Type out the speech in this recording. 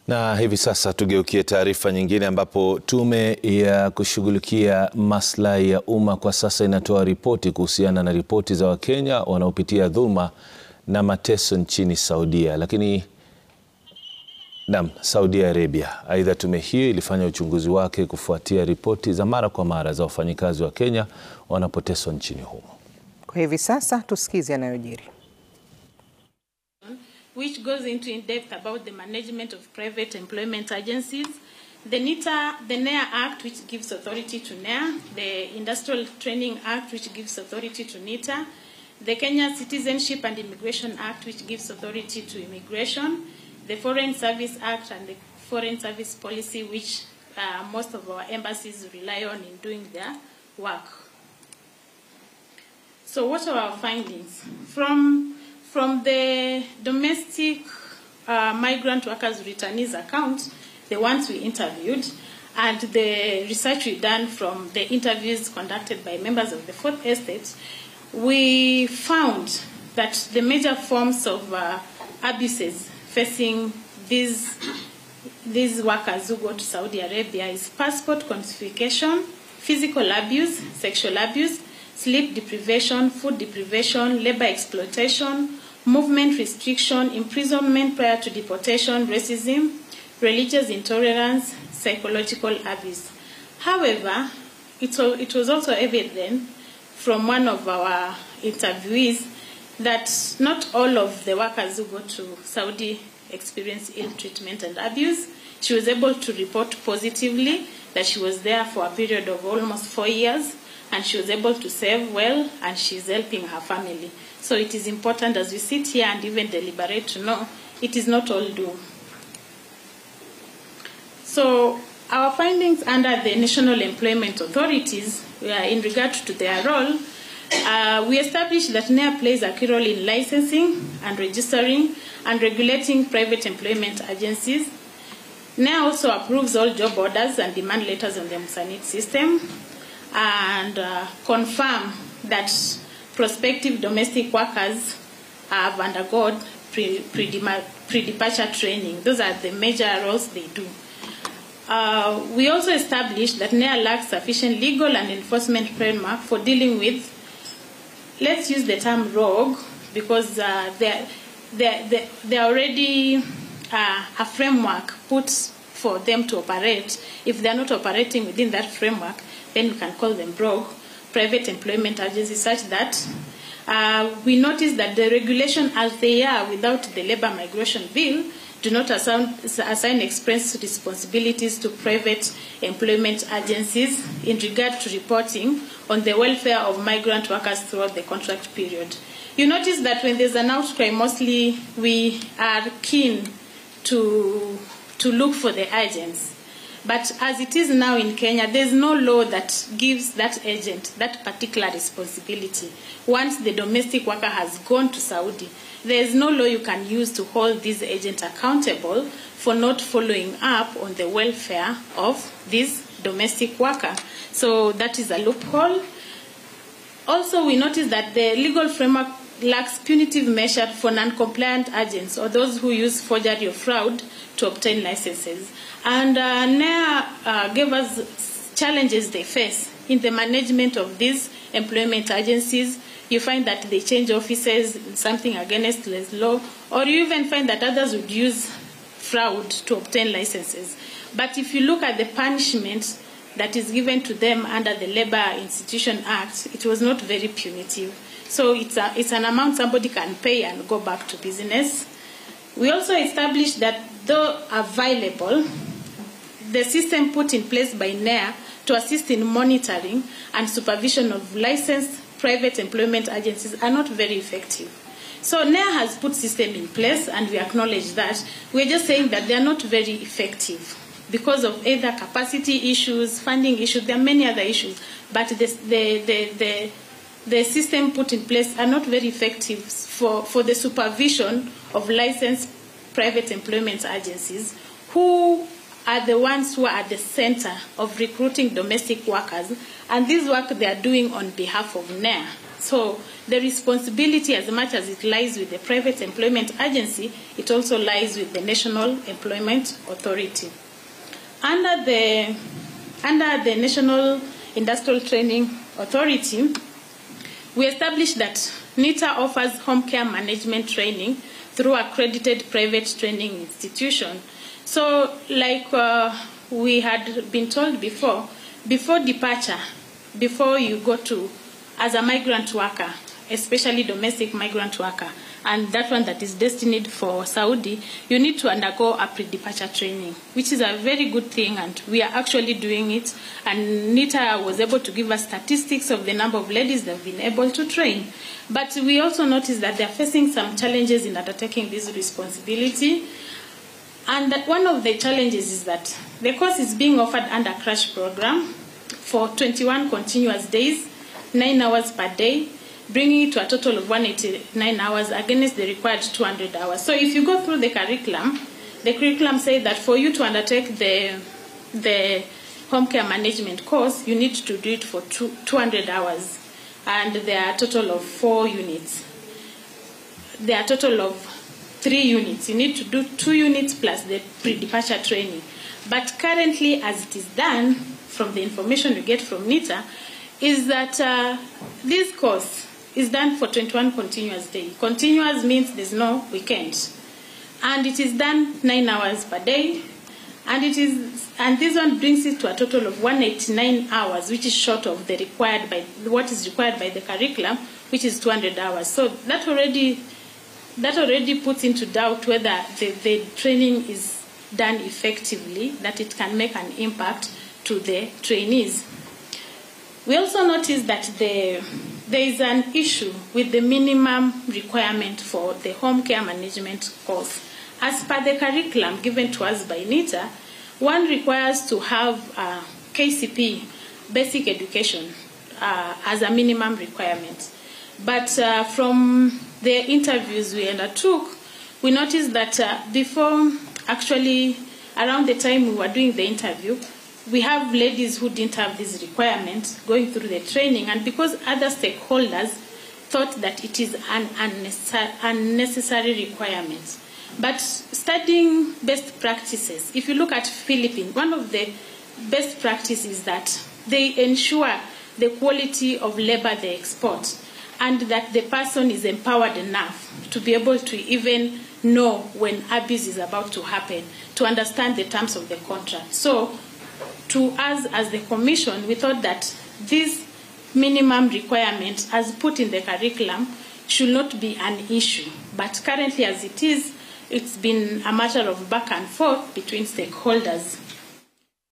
Na hivi sasa tugeukie taarifa nyingine ambapo tume ya kushughulikia maslahi ya umma kwa sasa inatoa ripoti kuhusiana na ripoti za wakenya wanaopitia dhuluma na mateso nchini Saudi Arabia. Aidha, tume hiyo ilifanya uchunguzi wake kufuatia ripoti za mara kwa mara za wafanyikazi wa Kenya wanapoteswa nchini humo. Kwa hivi sasa tusikize yanayojiri. Which goes into in depth about the management of private employment agencies, the NEA Act, which gives authority to NEA, the Industrial Training Act, which gives authority to NITA, the Kenya Citizenship and Immigration Act, which gives authority to immigration, the Foreign Service Act and the Foreign Service Policy, which most of our embassies rely on in doing their work. So what are our findings? From the domestic migrant workers returnees account, the ones we interviewed, and the research we done from the interviews conducted by members of the Fourth Estate, we found that the major forms of abuses facing these workers who go to Saudi Arabia is passport confiscation, physical abuse, sexual abuse, sleep deprivation, food deprivation, labor exploitation, movement restriction, imprisonment prior to deportation, racism, religious intolerance, psychological abuse. However, it was also evident from one of our interviewees that not all of the workers who go to Saudi experience ill treatment and abuse. She was able to report positively that she was there for a period of almost 4 years, and she was able to save well, and she's helping her family. So it is important as we sit here and even deliberate to know it is not all doom. So our findings under the national employment authorities in regard to their role, we established that NEA plays a key role in licensing and registering and regulating private employment agencies. NEA also approves all job orders and demand letters on the Musanid system, and confirm that prospective domestic workers have undergone pre-departure training. Those are the major roles they do. We also established that NEA lacks sufficient legal and enforcement framework for dealing with, let's use the term rogue, because they're already a framework put for them to operate. If they're not operating within that framework, then you can call them rogue private employment agencies, such that we notice that the regulation as they are without the Labour Migration Bill do not assign express responsibilities to private employment agencies in regard to reporting on the welfare of migrant workers throughout the contract period. You notice that when there's an outcry, mostly we are keen to look for the agents. But as it is now in Kenya, there's no law that gives that agent that particular responsibility. Once the domestic worker has gone to Saudi, there's no law you can use to hold this agent accountable for not following up on the welfare of this domestic worker. So that is a loophole. Also, we notice that the legal framework lacks punitive measures for non-compliant agents or those who use forgery or fraud to obtain licenses. And NEA gave us challenges they face in the management of these employment agencies. You find that they change offices, something against the law, or you even find that others would use fraud to obtain licenses. But if you look at the punishment that is given to them under the Labour Institution Act, it was not very punitive. So it's an amount somebody can pay and go back to business. We also established that though available, the system put in place by NEA to assist in monitoring and supervision of licensed private employment agencies are not very effective. So NEA has put system in place, and we acknowledge that. We're just saying that they're not very effective because of either capacity issues, funding issues. There are many other issues, but the system put in place are not very effective for the supervision of licensed private employment agencies, who are the ones who are at the center of recruiting domestic workers, and this work they are doing on behalf of NEA. So the responsibility, as much as it lies with the private employment agency, it also lies with the National Employment Authority. Under the National Industrial Training Authority, we established that NITA offers home care management training through accredited private training institution. So like we had been told before departure, before you go to, as a migrant worker, especially domestic migrant worker, and that one that is destined for Saudi, you need to undergo a pre-departure training, which is a very good thing, and we are actually doing it. And NITA was able to give us statistics of the number of ladies that have been able to train. But we also noticed that they are facing some challenges in undertaking this responsibility. And that one of the challenges is that the course is being offered under crash program for 21 continuous days, 9 hours per day, bringing it to a total of 189 hours against the required 200 hours. So if you go through the curriculum says that for you to undertake the home care management course, you need to do it for 200 hours. And there are a total of 4 units. There are a total of 3 units. You need to do 2 units plus the pre-departure training. But currently, as it is done, from the information you get from NITA, is that this course is done for 21 continuous days. Continuous means there's no weekend. And it is done 9 hours per day. And this one brings it to a total of 189 hours, which is short of the what is required by the curriculum, which is 200 hours. So that already puts into doubt whether the training is done effectively, that it can make an impact to the trainees. We also noticed that there is an issue with the minimum requirement for the home care management course. As per the curriculum given to us by NITA, one requires to have KCP, basic education, as a minimum requirement. But from the interviews we undertook, we noticed that before, actually, around the time we were doing the interview, we have ladies who didn't have these requirements going through the training, and because other stakeholders thought that it is an unnecessary requirement. But studying best practices, if you look at Philippines, one of the best practices is that they ensure the quality of labor they export, and that the person is empowered enough to be able to even know when abuse is about to happen, to understand the terms of the contract. So to us as the Commission, we thought that this minimum requirement as put in the curriculum should not be an issue. But currently as it is, it's been a matter of back and forth between stakeholders.